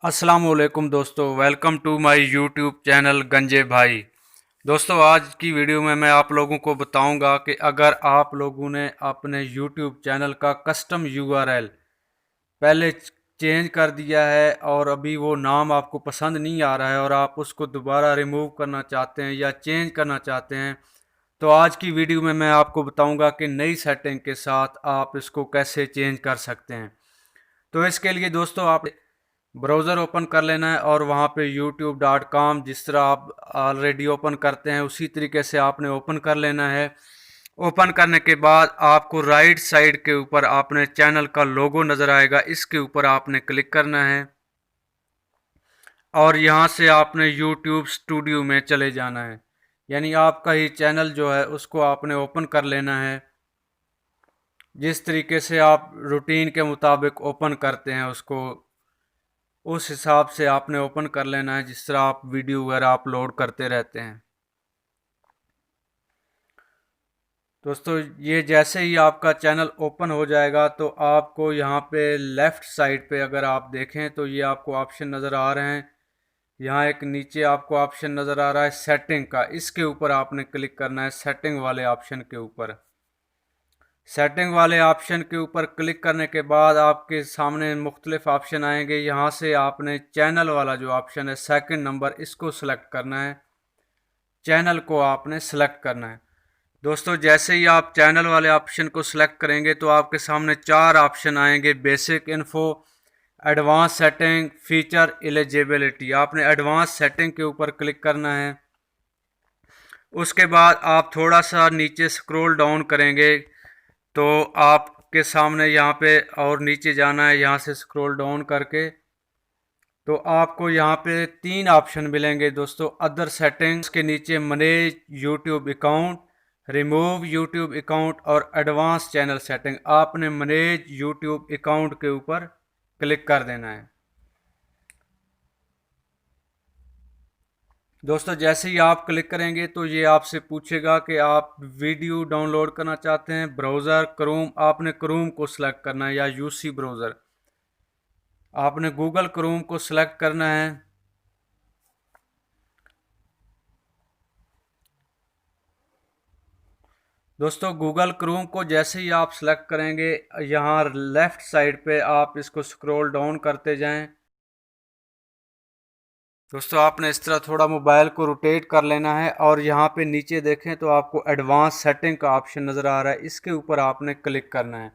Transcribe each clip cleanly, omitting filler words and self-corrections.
अस्सलामुअलैकुम दोस्तों, welcome to my YouTube channel गंजे भाई। दोस्तों, आज की वीडियो में मैं आप लोगों को बताऊंगा कि अगर आप लोगों ने अपने यूट्यूब चैनल का कस्टम यूआरएल पहले चेंज कर दिया है और अभी वो नाम आपको पसंद नहीं आ रहा है और आप उसको दोबारा रिमूव करना चाहते हैं या चेंज करना चाहते हैं, तो आज की वीडियो में मैं आपको बताऊंगा कि नई सेटिंग के साथ आप इसको कैसे चेंज कर सकते हैं। तो इसके लिए दोस्तों आप ब्राउज़र ओपन कर लेना है और वहाँ पे youtube.com जिस तरह आप ऑलरेडी ओपन करते हैं उसी तरीके से आपने ओपन कर लेना है। ओपन करने के बाद आपको राइट साइड के ऊपर आपने चैनल का लोगो नज़र आएगा, इसके ऊपर आपने क्लिक करना है और यहाँ से आपने YouTube स्टूडियो में चले जाना है। यानी आपका ही चैनल जो है उसको आपने ओपन कर लेना है। जिस तरीके से आप रूटीन के मुताबिक ओपन करते हैं उसको उस हिसाब से आपने ओपन कर लेना है, जिस तरह आप वीडियो वगैरह अपलोड करते रहते हैं। दोस्तों, ये जैसे ही आपका चैनल ओपन हो जाएगा तो आपको यहाँ पे लेफ़्ट साइड पे अगर आप देखें तो ये आपको ऑप्शन नज़र आ रहे हैं। यहाँ एक नीचे आपको ऑप्शन नज़र आ रहा है सेटिंग का, इसके ऊपर आपने क्लिक करना है, सेटिंग वाले ऑप्शन के ऊपर। सेटिंग वाले ऑप्शन के ऊपर क्लिक करने के बाद आपके सामने मुख्तलिफ ऑप्शन आएंगे। यहाँ से आपने चैनल वाला जो ऑप्शन है सेकंड नंबर, इसको सिलेक्ट करना है। चैनल को आपने सिलेक्ट करना है। दोस्तों, जैसे ही आप चैनल वाले ऑप्शन को सिलेक्ट करेंगे तो आपके सामने चार ऑप्शन आएंगे: basic info, advance setting, feature, eligibility. आपने एडवांस सेटिंग के ऊपर क्लिक करना है। उसके बाद आप थोड़ा सा नीचे स्क्रॉल डाउन करेंगे तो आपके सामने यहाँ पे और नीचे जाना है। यहाँ से स्क्रॉल डाउन करके तो आपको यहाँ पे तीन ऑप्शन मिलेंगे दोस्तों: अदर सेटिंग्स के नीचे manage YouTube account, remove YouTube account और एडवांस चैनल सेटिंग। आपने मैनेज यूट्यूब अकाउंट के ऊपर क्लिक कर देना है। दोस्तों, जैसे ही आप क्लिक करेंगे तो ये आपसे पूछेगा कि आप वीडियो डाउनलोड करना चाहते हैं ब्राउज़र क्रोम। आपने क्रोम को सिलेक्ट करना है या यूसी ब्राउज़र। आपने गूगल क्रोम को सिलेक्ट करना है। दोस्तों, गूगल क्रोम को जैसे ही आप सिलेक्ट करेंगे, यहाँ लेफ़्ट साइड पे आप इसको स्क्रॉल डाउन करते जाएं। दोस्तों, आपने इस तरह थोड़ा मोबाइल को रोटेट कर लेना है और यहाँ पे नीचे देखें तो आपको एडवांस सेटिंग का ऑप्शन नज़र आ रहा है, इसके ऊपर आपने क्लिक करना है।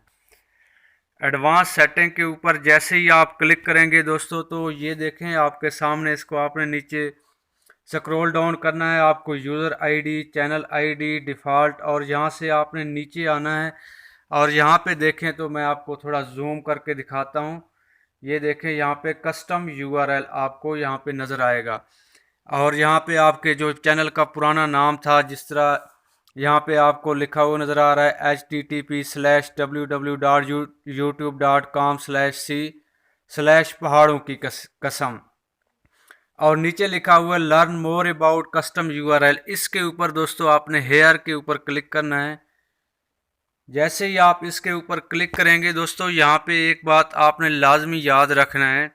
एडवांस सेटिंग के ऊपर जैसे ही आप क्लिक करेंगे दोस्तों तो ये देखें आपके सामने, इसको आपने नीचे स्क्रॉल डाउन करना है। आपको user ID, channel ID, default और यहाँ से आपने नीचे आना है और यहाँ पे देखें तो मैं आपको थोड़ा जूम करके दिखाता हूँ। ये देखें यहाँ पे कस्टम यूआरएल आपको यहाँ पे नज़र आएगा और यहाँ पे आपके जो चैनल का पुराना नाम था, जिस तरह यहाँ पे आपको लिखा हुआ नज़र आ रहा है http://www.youtube.com/c/पहाड़ों की कसम, और नीचे लिखा हुआ है learn more about custom URL. इसके ऊपर दोस्तों आपने हेयर के ऊपर क्लिक करना है। जैसे ही आप इसके ऊपर क्लिक करेंगे दोस्तों, यहाँ पे एक बात आपने लाजमी याद रखना है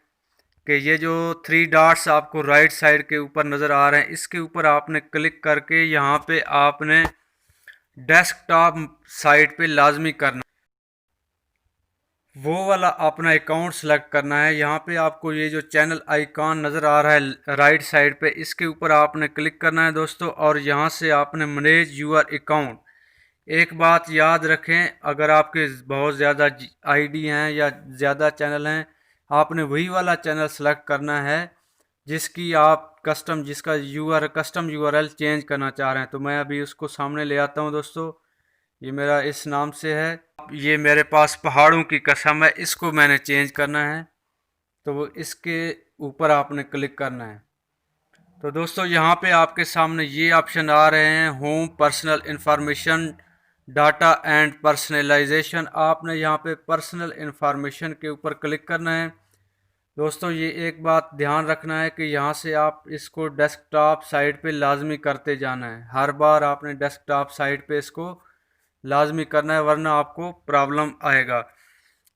कि ये जो थ्री डॉट्स आपको राइट साइड के ऊपर नज़र आ रहे हैं, इसके ऊपर आपने क्लिक करके यहाँ पे आपने डेस्कटॉप साइट पे लाजमी करना, वो वाला अपना अकाउंट सेलेक्ट करना है। यहाँ पे आपको ये जो चैनल आइकॉन नज़र आ रहा है राइट साइड पे, इसके ऊपर आपने क्लिक करना है दोस्तों और यहाँ से आपने मैनेज यूअर अकाउंट। एक बात याद रखें, अगर आपके बहुत ज़्यादा आईडी हैं या ज़्यादा चैनल हैं, आपने वही वाला चैनल सेलेक्ट करना है जिसकी आप जिसका कस्टम यूआरएल चेंज करना चाह रहे हैं। तो मैं अभी उसको सामने ले आता हूँ दोस्तों। ये मेरा इस नाम से है, ये मेरे पास पहाड़ों की कसम है, इसको मैंने चेंज करना है तो वो इसके ऊपर आपने क्लिक करना है। तो दोस्तों, यहाँ पे आपके सामने ये ऑप्शन आ रहे हैं: home, personal information, data and personalisation. आपने यहाँ पे पर्सनल इंफॉर्मेशन के ऊपर क्लिक करना है। दोस्तों, ये एक बात ध्यान रखना है कि यहाँ से आप इसको डेस्कटॉप साइड पे लाजमी करते जाना है। हर बार आपने डेस्कटॉप साइड पे इसको लाजमी करना है, वरना आपको प्रॉब्लम आएगा।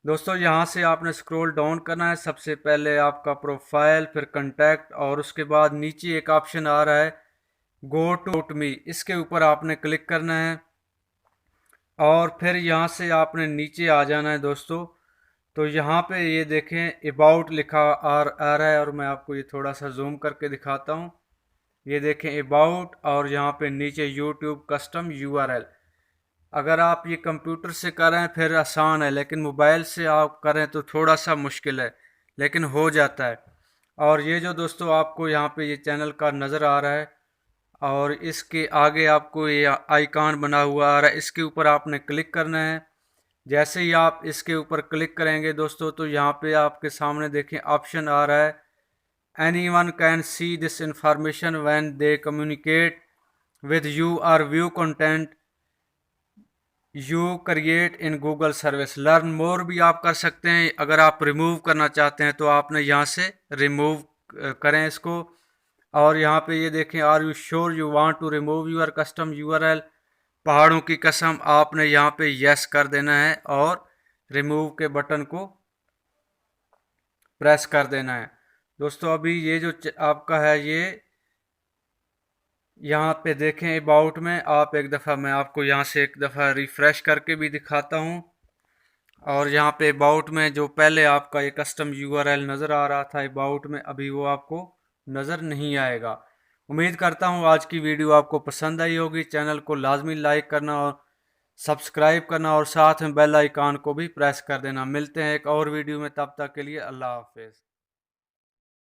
दोस्तों यहाँ से आपने स्क्रॉल डाउन करना है। सबसे पहले आपका प्रोफाइल, फिर कंटैक्ट, और उसके बाद नीचे एक ऑप्शन आ रहा है गो टू मी, इसके ऊपर आपने क्लिक करना है और फिर यहाँ से आपने नीचे आ जाना है दोस्तों। तो यहाँ पे ये देखें अबाउट लिखा आ रहा है, और मैं आपको ये थोड़ा सा जूम करके दिखाता हूँ। ये देखें अबाउट, और यहाँ पे नीचे यूट्यूब कस्टम यूआरएल। अगर आप ये कंप्यूटर से करें फिर आसान है, लेकिन मोबाइल से आप करें तो थोड़ा सा मुश्किल है, लेकिन हो जाता है। और ये जो दोस्तों आपको यहाँ पे ये चैनल का नज़र आ रहा है, और इसके आगे आपको ये आइकॉन बना हुआ आ रहा है, इसके ऊपर आपने क्लिक करना है। जैसे ही आप इसके ऊपर क्लिक करेंगे दोस्तों, तो यहाँ पे आपके सामने देखें ऑप्शन आ रहा है anyone can see this information when they communicate with you और view content you create in Google service. Learn more भी आप कर सकते हैं। अगर आप रिमूव करना चाहते हैं तो आपने यहाँ से रिमूव करें इसको। और यहाँ पे ये देखें are you sure you want to remove your custom URL, पहाड़ों की कसम, आपने यहाँ पे यस कर देना है और रिमूव के बटन को प्रेस कर देना है। दोस्तों अभी ये जो आपका है ये यहाँ पे देखें अबाउट में, आप एक दफ़ा, मैं आपको यहाँ से एक दफ़ा रिफ़्रेश करके भी दिखाता हूँ। और यहाँ पे अबाउट में जो पहले आपका ये कस्टम यूआरएल नज़र आ रहा था अबाउट में, अभी वो आपको नज़र नहीं आएगा। उम्मीद करता हूँ आज की वीडियो आपको पसंद आई होगी। चैनल को लाजमी लाइक करना और सब्सक्राइब करना, और साथ में बेल आइकॉन को भी प्रेस कर देना। मिलते हैं एक और वीडियो में, तब तक के लिए अल्लाह हाफिज़।